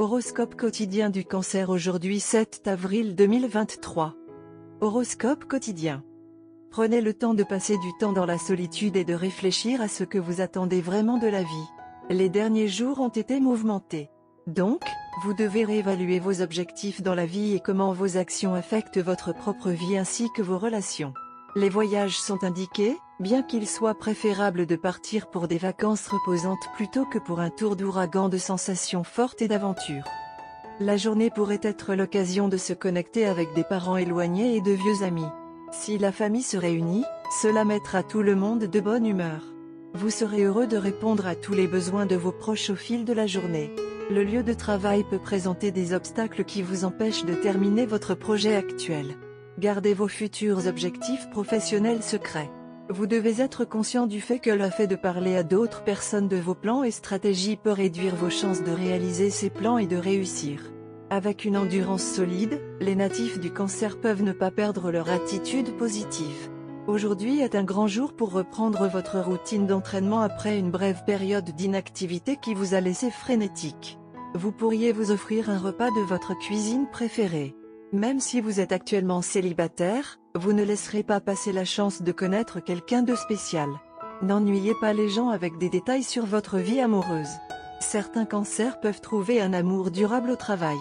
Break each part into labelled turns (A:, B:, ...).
A: Horoscope quotidien du Cancer aujourd'hui 7 avril 2023. Horoscope quotidien. Prenez le temps de passer du temps dans la solitude et de réfléchir à ce que vous attendez vraiment de la vie. Les derniers jours ont été mouvementés. Donc, vous devez réévaluer vos objectifs dans la vie et comment vos actions affectent votre propre vie ainsi que vos relations. Les voyages sont indiqués, bien qu'il soit préférable de partir pour des vacances reposantes plutôt que pour un tour d'ouragan de sensations fortes et d'aventures. La journée pourrait être l'occasion de se connecter avec des parents éloignés et de vieux amis. Si la famille se réunit, cela mettra tout le monde de bonne humeur. Vous serez heureux de répondre à tous les besoins de vos proches au fil de la journée. Le lieu de travail peut présenter des obstacles qui vous empêchent de terminer votre projet actuel. Gardez vos futurs objectifs professionnels secrets. Vous devez être conscient du fait que le fait de parler à d'autres personnes de vos plans et stratégies peut réduire vos chances de réaliser ces plans et de réussir. Avec une endurance solide, les natifs du Cancer peuvent ne pas perdre leur attitude positive. Aujourd'hui est un grand jour pour reprendre votre routine d'entraînement après une brève période d'inactivité qui vous a laissé frénétique. Vous pourriez vous offrir un repas de votre cuisine préférée. Même si vous êtes actuellement célibataire, vous ne laisserez pas passer la chance de connaître quelqu'un de spécial. N'ennuyez pas les gens avec des détails sur votre vie amoureuse. Certains cancers peuvent trouver un amour durable au travail.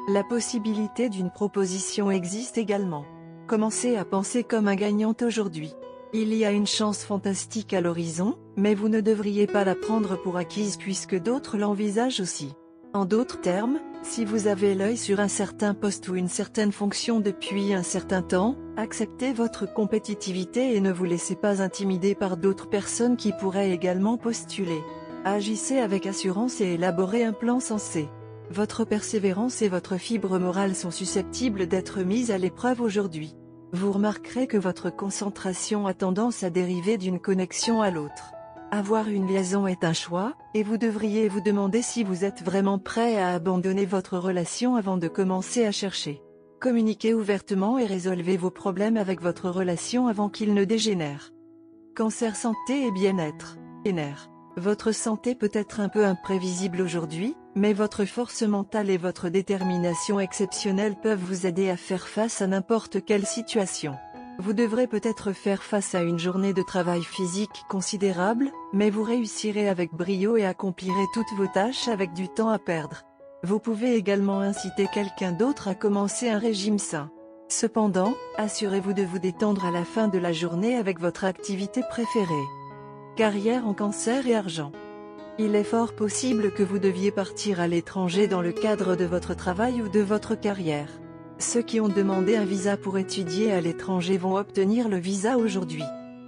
A: La possibilité d'une proposition existe également. Commencez à penser comme un gagnant aujourd'hui. Il y a une chance fantastique à l'horizon, mais vous ne devriez pas la prendre pour acquise puisque d'autres l'envisagent aussi. En d'autres termes, si vous avez l'œil sur un certain poste ou une certaine fonction depuis un certain temps, acceptez votre compétitivité et ne vous laissez pas intimider par d'autres personnes qui pourraient également postuler. Agissez avec assurance et élaborez un plan sensé. Votre persévérance et votre fibre morale sont susceptibles d'être mises à l'épreuve aujourd'hui. Vous remarquerez que votre concentration a tendance à dériver d'une connexion à l'autre. Avoir une liaison est un choix, et vous devriez vous demander si vous êtes vraiment prêt à abandonner votre relation avant de commencer à chercher. Communiquez ouvertement et résolvez vos problèmes avec votre relation avant qu'ils ne dégénèrent. Cancer santé et bien-être. Votre santé peut être un peu imprévisible aujourd'hui, mais votre force mentale et votre détermination exceptionnelle peuvent vous aider à faire face à n'importe quelle situation. Vous devrez peut-être faire face à une journée de travail physique considérable, mais vous réussirez avec brio et accomplirez toutes vos tâches avec du temps à perdre. Vous pouvez également inciter quelqu'un d'autre à commencer un régime sain. Cependant, assurez-vous de vous détendre à la fin de la journée avec votre activité préférée. Carrière en Cancer et argent. Il est fort possible que vous deviez partir à l'étranger dans le cadre de votre travail ou de votre carrière. Ceux qui ont demandé un visa pour étudier à l'étranger vont obtenir le visa aujourd'hui.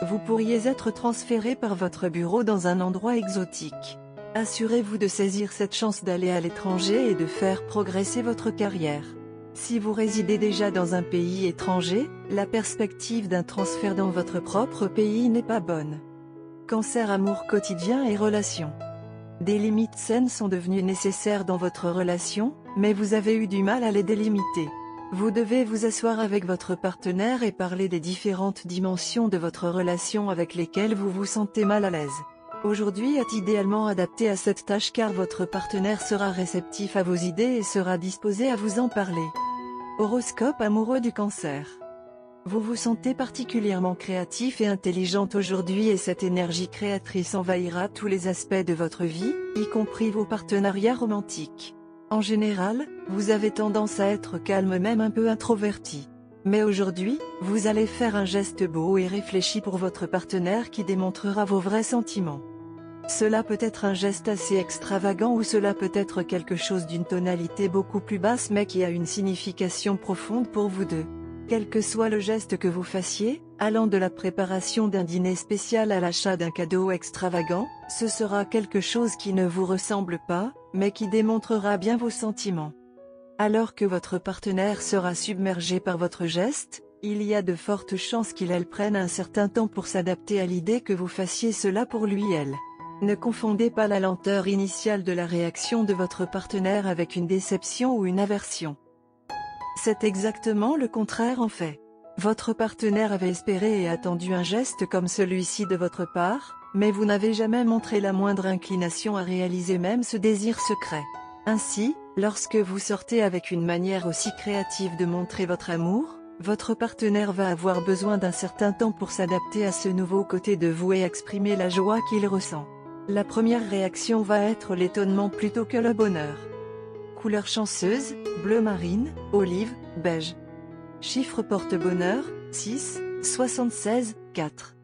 A: Vous pourriez être transféré par votre bureau dans un endroit exotique. Assurez-vous de saisir cette chance d'aller à l'étranger et de faire progresser votre carrière. Si vous résidez déjà dans un pays étranger, la perspective d'un transfert dans votre propre pays n'est pas bonne. Cancer amour quotidien et relations. Des limites saines sont devenues nécessaires dans votre relation, mais vous avez eu du mal à les délimiter. Vous devez vous asseoir avec votre partenaire et parler des différentes dimensions de votre relation avec lesquelles vous vous sentez mal à l'aise. Aujourd'hui est idéalement adapté à cette tâche car votre partenaire sera réceptif à vos idées et sera disposé à vous en parler. Horoscope amoureux du Cancer. Vous vous sentez particulièrement créatif et intelligente aujourd'hui et cette énergie créatrice envahira tous les aspects de votre vie, y compris vos partenariats romantiques. En général, vous avez tendance à être calme même un peu introverti. Mais aujourd'hui, vous allez faire un geste beau et réfléchi pour votre partenaire qui démontrera vos vrais sentiments. Cela peut être un geste assez extravagant ou cela peut être quelque chose d'une tonalité beaucoup plus basse mais qui a une signification profonde pour vous deux. Quel que soit le geste que vous fassiez, allant de la préparation d'un dîner spécial à l'achat d'un cadeau extravagant, ce sera quelque chose qui ne vous ressemble pas, mais qui démontrera bien vos sentiments. Alors que votre partenaire sera submergé par votre geste, il y a de fortes chances qu'il prenne un certain temps pour s'adapter à l'idée que vous fassiez cela pour lui elle. Ne confondez pas la lenteur initiale de la réaction de votre partenaire avec une déception ou une aversion. C'est exactement le contraire en fait. Votre partenaire avait espéré et attendu un geste comme celui-ci de votre part, mais vous n'avez jamais montré la moindre inclination à réaliser même ce désir secret. Ainsi, Lorsque vous sortez avec une manière aussi créative de montrer votre amour, votre partenaire va avoir besoin d'un certain temps pour s'adapter à ce nouveau côté de vous et exprimer la joie qu'il ressent. La première réaction va être l'étonnement plutôt que le bonheur. Couleur chanceuse, bleu marine, olive, beige. Chiffre porte-bonheur, 6, 76, 4.